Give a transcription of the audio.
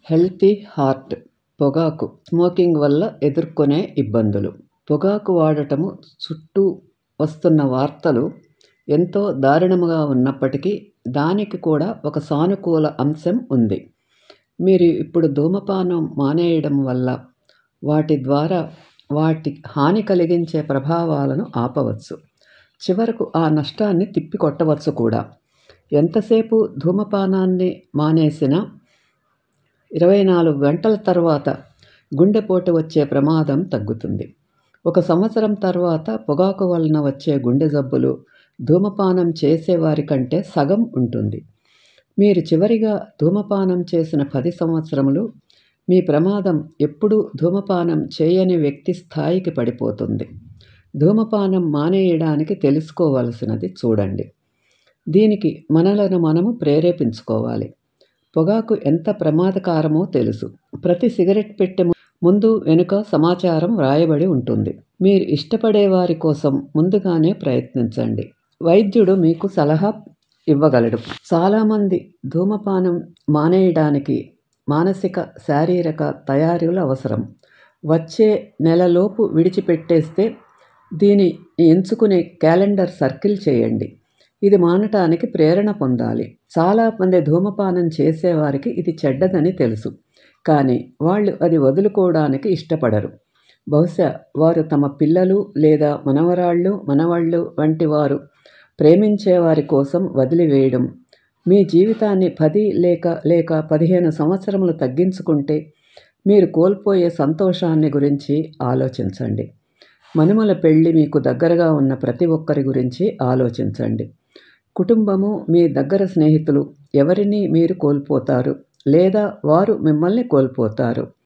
Healthy heart పొగాకు smoking వల్ల ఎదుర్కొనే ఇబ్బందులు. పొగాకు వాడటము చుట్టూ వస్తున్న వార్తలు ఎంతో దారుణముగా ఉన్నప్పటికీ దానికి కూడా ఒక సానుకూల అంశం ఉంది. మీరు ఇప్పుడు ధూమపానం మానేయడం వల్ల వాటి ద్వారా హాని కలిగించే ప్రభావాలను ఆపవచ్చు. చివరకు ఆ నష్టాన్ని తిప్పికొట్టవచ్చు కూడా. ఎంతసేపు ధూమపానాన్ని మానేసినా 24 గంటల తర్వాత గుండెపోటు వచ్చే ప్రమాదం తగ్గుతుంది. 1 సంవత్సరం తర్వాత పొగాకు వలన వచ్చే గుండె జబ్బులు ధూమపానం చేసేవారి కంటే సగం ఉంటుంది. మీరు చివరిగా ధూమపానం చేసిన 10 సంవత్సరములు మీ ప్రమాదం ఎప్పుడూ ధూమపానం చేయని వ్యక్తి స్థాయికి పడిపోతుంది. ధూమపానం మానేయడానికి తెలుసుకోవలసినది చూడండి. దీనికి మనలను మనము ప్రేరేపించుకోవాలి. పొగాకు ఎంత ప్రమాదకారమో తెలుసు. ప్రతి సిగరెట్ పెట్టె ముందు వెనుక సమాచారం వ్రాయబడి ఉంటుంది. మీరు ఇష్టపడే వారి కోసం ముందుగానే ప్రయత్నించండి. వైద్యుడు మీకు సలహా ఇవ్వగలడు. చాలామంది ధూమపానం మానేయడానికి మానసిక, శారీరక తయారీలు అవసరం. వచ్చే నెలలోపు విడిచిపెట్టేస్తే దీన్ని ఎంచుకుని క్యాలెండర్ సర్కిల్ చేయండి. ఇది మానటానికి ప్రేరణ పొందాలి. చాలామంది ధూమపానం చేసేవారికి ఇది చెడ్డదని తెలుసు. కానీ వాళ్ళు అది వదులుకోవడానికి ఇష్టపడరు. బహుశా వారు తమ పిల్లలు లేదా మనవళ్ళు వంటి వారు ప్రేమించేవారి కోసం వదిలివేయడం. మీ జీవితాన్ని 10 లేక 15 సంవత్సరములు తగ్గించుకుంటే మీరు కోల్పోయే సంతోషాన్ని గురించి ఆలోచించండి. మనుమల పెళ్లి మీకు దగ్గరగా ఉన్న ప్రతి ఒక్కరి గురించి ఆలోచించండి. కుటుంబము, మీ దగ్గర స్నేహితులు ఎవరిని మీరు కోల్పోతారు లేదా వారు మిమ్మల్ని కోల్పోతారు.